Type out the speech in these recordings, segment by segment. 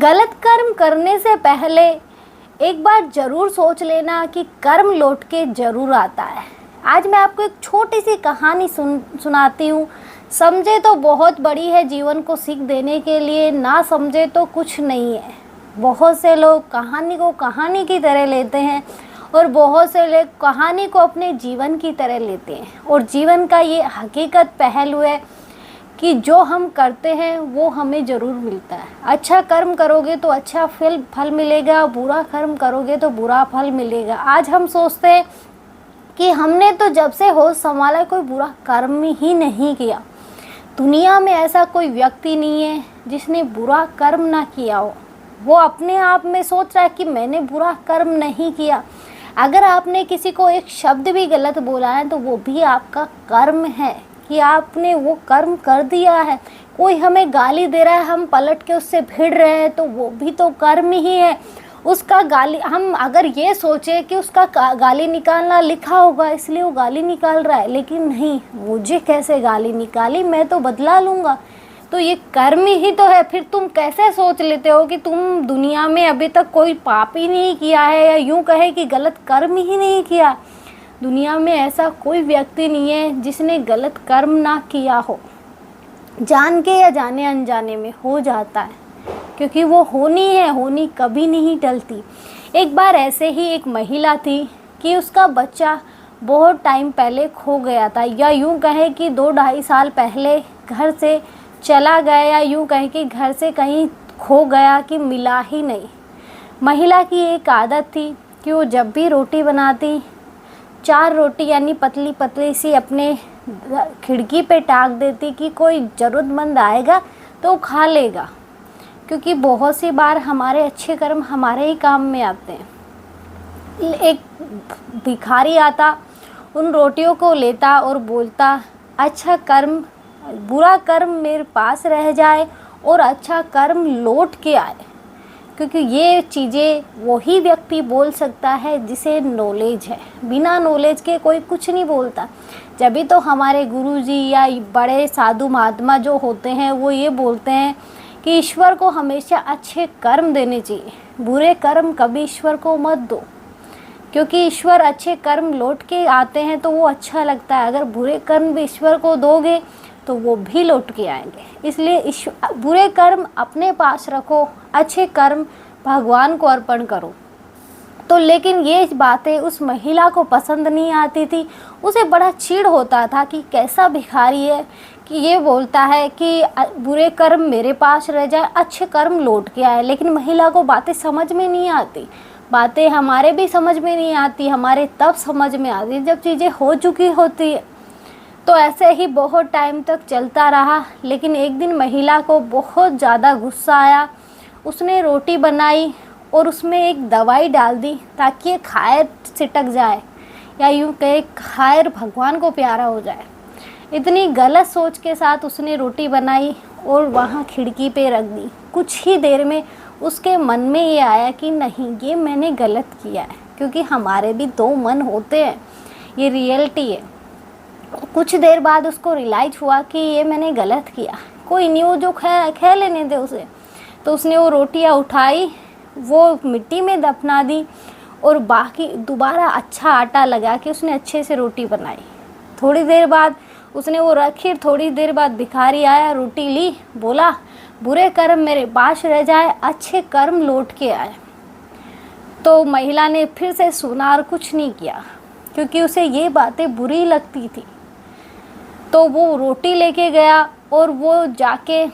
गलत कर्म करने से पहले एक बार ज़रूर सोच लेना कि कर्म लौट के ज़रूर आता है। आज मैं आपको एक छोटी सी कहानी सुनाती हूँ। समझे तो बहुत बड़ी है, जीवन को सीख देने के लिए, ना समझे तो कुछ नहीं है। बहुत से लोग कहानी को कहानी की तरह लेते हैं और बहुत से लोग कहानी को अपने जीवन की तरह लेते हैं। और जीवन का ये हकीकत पहलू है कि जो हम करते हैं वो हमें ज़रूर मिलता है। अच्छा कर्म करोगे तो अच्छा फल मिलेगा, बुरा कर्म करोगे तो बुरा फल मिलेगा। आज हम सोचते हैं कि हमने तो जब से होश संभाला कोई बुरा कर्म ही नहीं किया। दुनिया में ऐसा कोई व्यक्ति नहीं है जिसने बुरा कर्म ना किया हो। वो अपने आप में सोच रहा है कि मैंने बुरा कर्म नहीं किया। अगर आपने किसी को एक शब्द भी गलत बोला है तो वो भी आपका कर्म है कि आपने वो कर्म कर दिया है। कोई हमें गाली दे रहा है, हम पलट के उससे भिड़ रहे हैं तो वो भी तो कर्म ही है। उसका गाली, हम अगर ये सोचे कि उसका गाली निकालना लिखा होगा इसलिए वो गाली निकाल रहा है, लेकिन नहीं, मुझे कैसे गाली निकाली, मैं तो बदला लूँगा, तो ये कर्म ही तो है। फिर तुम कैसे सोच लेते हो कि तुम दुनिया में अभी तक कोई पाप ही नहीं किया है, या यूँ कहे कि गलत कर्म ही नहीं किया। दुनिया में ऐसा कोई व्यक्ति नहीं है जिसने गलत कर्म ना किया हो। जान के या जाने अनजाने में हो जाता है, क्योंकि वो होनी कभी नहीं टलती। एक बार ऐसे ही एक महिला थी कि उसका बच्चा बहुत टाइम पहले खो गया था, या यूँ कहे कि 2-2.5 साल पहले घर से चला गया, या यूँ कहे कि घर से कहीं खो गया कि मिला ही नहीं। महिला की एक आदत थी कि वो जब भी रोटी बनाती, 4 रोटी यानी पतली पतली सी अपने खिड़की पे टाक देती कि कोई ज़रूरतमंद आएगा तो खा लेगा, क्योंकि बहुत सी बार हमारे अच्छे कर्म हमारे ही काम में आते हैं। एक भिखारी आता, उन रोटियों को लेता और बोलता, अच्छा कर्म, बुरा कर्म मेरे पास रह जाए और अच्छा कर्म लौट के आए। क्योंकि ये चीज़ें वही व्यक्ति बोल सकता है जिसे नॉलेज है। बिना नॉलेज के कोई कुछ नहीं बोलता। जब भी तो हमारे गुरुजी या बड़े साधु महात्मा जो होते हैं वो ये बोलते हैं कि ईश्वर को हमेशा अच्छे कर्म देने चाहिए, बुरे कर्म कभी ईश्वर को मत दो, क्योंकि ईश्वर अच्छे कर्म लौट के आते हैं तो वो अच्छा लगता है। अगर बुरे कर्म भी ईश्वर को दोगे तो वो भी लौट के आएंगे। इसलिए बुरे कर्म अपने पास रखो, अच्छे कर्म भगवान को अर्पण करो। तो लेकिन ये बातें उस महिला को पसंद नहीं आती थी। उसे बड़ा चिढ़ होता था कि कैसा भिखारी है कि ये बोलता है कि बुरे कर्म मेरे पास रह जाए, अच्छे कर्म लौट के आए। लेकिन महिला को बातें समझ में नहीं आती। बातें हमारे भी समझ में नहीं आती, हमारे तब समझ में आती जब चीज़ें हो चुकी होती है। तो ऐसे ही बहुत टाइम तक चलता रहा। लेकिन एक दिन महिला को बहुत ज़्यादा गुस्सा आया। उसने रोटी बनाई और उसमें एक दवाई डाल दी ताकि ये खायर सिटक जाए, या यूँ कहे खायर भगवान को प्यारा हो जाए। इतनी गलत सोच के साथ उसने रोटी बनाई और वहाँ खिड़की पे रख दी। कुछ ही देर में उसके मन में ये आया कि नहीं, ये मैंने गलत किया है, क्योंकि हमारे भी 2 मन होते हैं, ये रियलिटी है। कुछ देर बाद उसको रियलाइज हुआ कि ये मैंने गलत किया, कोई नहीं, वो जो खा लेने दे उसे। तो उसने वो रोटियां उठाई, वो मिट्टी में दफना दी और बाकी दोबारा अच्छा आटा लगा के उसने अच्छे से रोटी बनाई। थोड़ी देर बाद उसने वो रखी। थोड़ी देर बाद भिखारी आया, रोटी ली, बोला बुरे कर्म मेरे पास रह जाए, अच्छे कर्म लौट के आए। तो महिला ने फिर से सुना और कुछ नहीं किया, क्योंकि उसे ये बातें बुरी लगती थी। तो वो रोटी लेके गया और वो जाके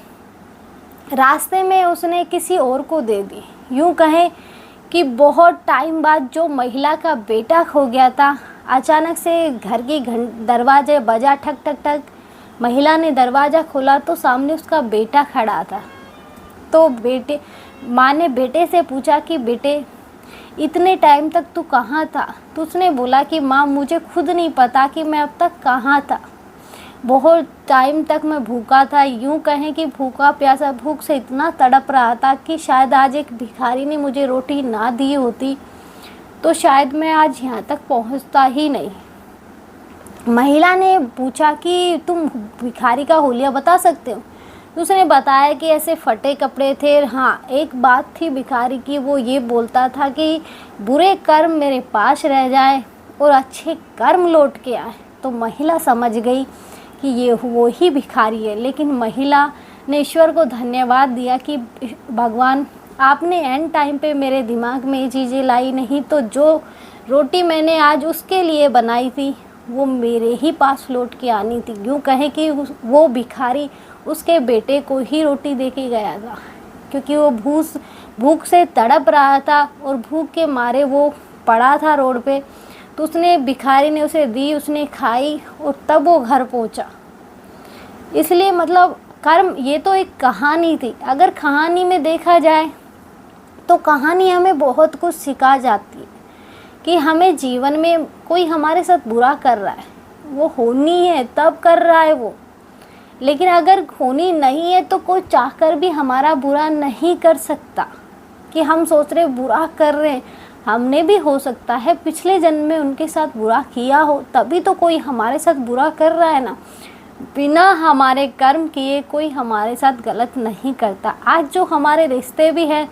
रास्ते में उसने किसी और को दे दी। यूँ कहें कि बहुत टाइम बाद जो महिला का बेटा खो गया था, अचानक से घर की दरवाजे बजा, ठक ठक ठक। महिला ने दरवाज़ा खोला तो सामने उसका बेटा खड़ा था। तो माँ ने बेटे से पूछा कि बेटे, इतने टाइम तक तू कहाँ था? तो उसने बोला कि माँ, मुझे खुद नहीं पता कि मैं अब तक कहाँ था। बहुत टाइम तक मैं भूखा था। यूँ कहें कि भूखा प्यासा, भूख से इतना तड़प रहा था कि शायद आज एक भिखारी ने मुझे रोटी ना दी होती तो शायद मैं आज यहाँ तक पहुँचता ही नहीं। महिला ने पूछा कि तुम भिखारी का हुलिया बता सकते हो? तो उसने बताया कि ऐसे फटे कपड़े थे। हाँ, एक बात थी भिखारी की, वो ये बोलता था कि बुरे कर्म मेरे पास रह जाए और अच्छे कर्म लौट के आए। तो महिला समझ गई कि ये वो ही भिखारी है। लेकिन महिला ने ईश्वर को धन्यवाद दिया कि भगवान, आपने एंड टाइम पे मेरे दिमाग में ये चीज़ें लाई, नहीं तो जो रोटी मैंने आज उसके लिए बनाई थी वो मेरे ही पास लौट के आनी थी। यूँ कहें कि वो भिखारी उसके बेटे को ही रोटी दे के गया था, क्योंकि वो भूख से तड़प रहा था और भूख के मारे वो पड़ा था रोड पे। तो उसने भिखारी ने उसे दी, उसने खाई और तब वो घर पहुंचा। इसलिए मतलब कर्म, ये तो एक कहानी थी। अगर कहानी में देखा जाए तो कहानी हमें बहुत कुछ सिखा जाती है कि हमें जीवन में कोई हमारे साथ बुरा कर रहा है, वो होनी है तब कर रहा है वो। लेकिन अगर होनी नहीं है तो कोई चाहकर भी हमारा बुरा नहीं कर सकता। कि हम सोच रहे बुरा कर रहे हैं, हमने भी हो सकता है पिछले जन्म में उनके साथ बुरा किया हो, तभी तो कोई हमारे साथ बुरा कर रहा है ना। बिना हमारे कर्म किए कोई हमारे साथ गलत नहीं करता। आज जो हमारे रिश्ते भी हैं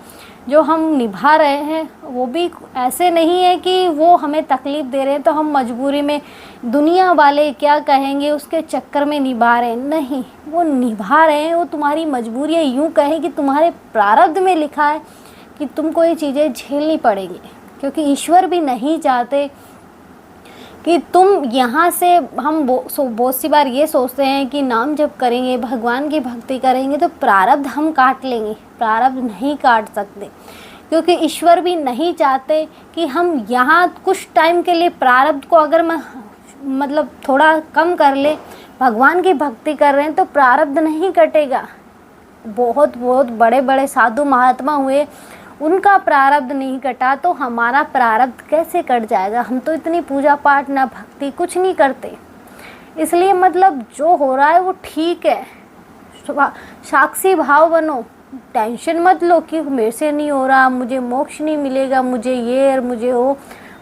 जो हम निभा रहे हैं, वो भी ऐसे नहीं है कि वो हमें तकलीफ़ दे रहे हैं तो हम मजबूरी में दुनिया वाले क्या कहेंगे उसके चक्कर में निभा रहे हैं। नहीं, वो निभा रहे हैं, वो तुम्हारी मजबूरी है। यूँ कहें कि तुम्हारे प्रारब्ध में लिखा है कि तुमको ये चीज़ें झेलनी पड़ेगी, क्योंकि ईश्वर भी नहीं चाहते कि तुम यहाँ से, हम बहुत सी बार ये सोचते हैं कि नाम जप करेंगे, भगवान की भक्ति करेंगे तो प्रारब्ध हम काट लेंगे। प्रारब्ध नहीं काट सकते, क्योंकि ईश्वर भी नहीं चाहते कि हम यहाँ कुछ टाइम के लिए प्रारब्ध को अगर मतलब थोड़ा कम कर ले, भगवान की भक्ति कर रहे हैं तो प्रारब्ध नहीं कटेगा। बहुत बहुत बड़े बड़े साधु महात्मा हुए, उनका प्रारब्ध नहीं कटा तो हमारा प्रारब्ध कैसे कट जाएगा। हम तो इतनी पूजा पाठ ना भक्ति कुछ नहीं करते। इसलिए मतलब जो हो रहा है वो ठीक है, साक्षी भाव बनो, टेंशन मत लो कि मेरे से नहीं हो रहा, मुझे मोक्ष नहीं मिलेगा, मुझे ये और मुझे वो।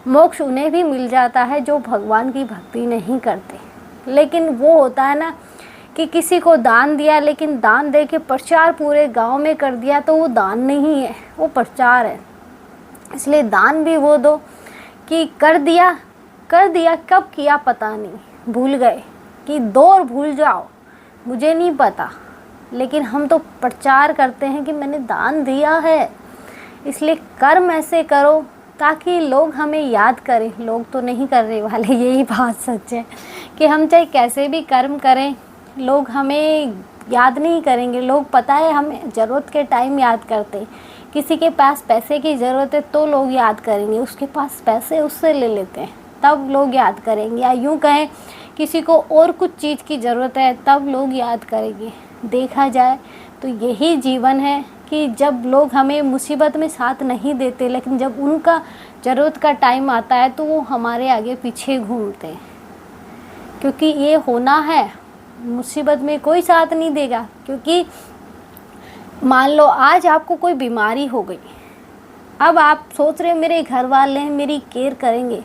मोक्ष उन्हें भी मिल जाता है जो भगवान की भक्ति नहीं करते। लेकिन वो होता है ना कि किसी को दान दिया, लेकिन दान दे के प्रचार पूरे गांव में कर दिया, तो वो दान नहीं है, वो प्रचार है। इसलिए दान भी वो दो कि कर दिया कब किया पता नहीं, भूल गए, कि दो और भूल जाओ मुझे नहीं पता। लेकिन हम तो प्रचार करते हैं कि मैंने दान दिया है। इसलिए कर्म ऐसे करो ताकि लोग हमें याद करें। लोग तो नहीं करने वाले, यही बात सच है कि हम चाहे कैसे भी कर्म करें, लोग हमें याद नहीं करेंगे। लोग पता है हमें ज़रूरत के टाइम याद करते। किसी के पास पैसे की ज़रूरत है तो लोग याद करेंगे, उसके पास पैसे उससे ले लेते हैं तब लोग याद करेंगे। या यूँ कहें किसी को और कुछ चीज़ की ज़रूरत है तब लोग याद करेंगे। देखा जाए तो यही जीवन है कि जब लोग हमें मुसीबत में साथ नहीं देते, लेकिन जब उनका ज़रूरत का टाइम आता है तो वो हमारे आगे पीछे घूमते हैं। क्योंकि ये होना है, मुसीबत में कोई साथ नहीं देगा। क्योंकि मान लो आज आपको कोई बीमारी हो गई, अब आप सोच रहे मेरे घर वाले हैं मेरी केयर करेंगे,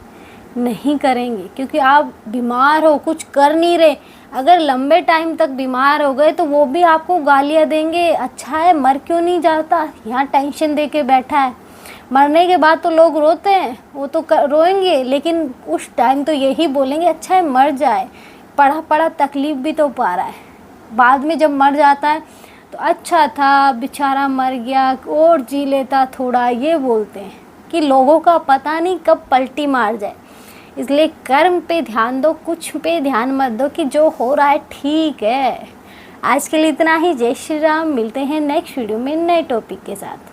नहीं करेंगे, क्योंकि आप बीमार हो, कुछ कर नहीं रहे। अगर लंबे टाइम तक बीमार हो गए तो वो भी आपको गालियाँ देंगे, अच्छा है मर क्यों नहीं जाता, यहाँ टेंशन दे के बैठा है। मरने के बाद तो लोग रोते हैं, वो तो रोएंगे, लेकिन उस टाइम तो यही बोलेंगे अच्छा है मर जाए, पढ़ा पढ़ा तकलीफ़ भी तो पा रहा है। बाद में जब मर जाता है तो अच्छा था बेचारा मर गया और जी लेता थोड़ा, ये बोलते हैं कि लोगों का पता नहीं कब पलटी मार जाए। इसलिए कर्म पे ध्यान दो, कुछ पे ध्यान मत दो कि जो हो रहा है ठीक है। आज के लिए इतना ही। जय श्री राम। मिलते हैं नेक्स्ट वीडियो में नए टॉपिक के साथ।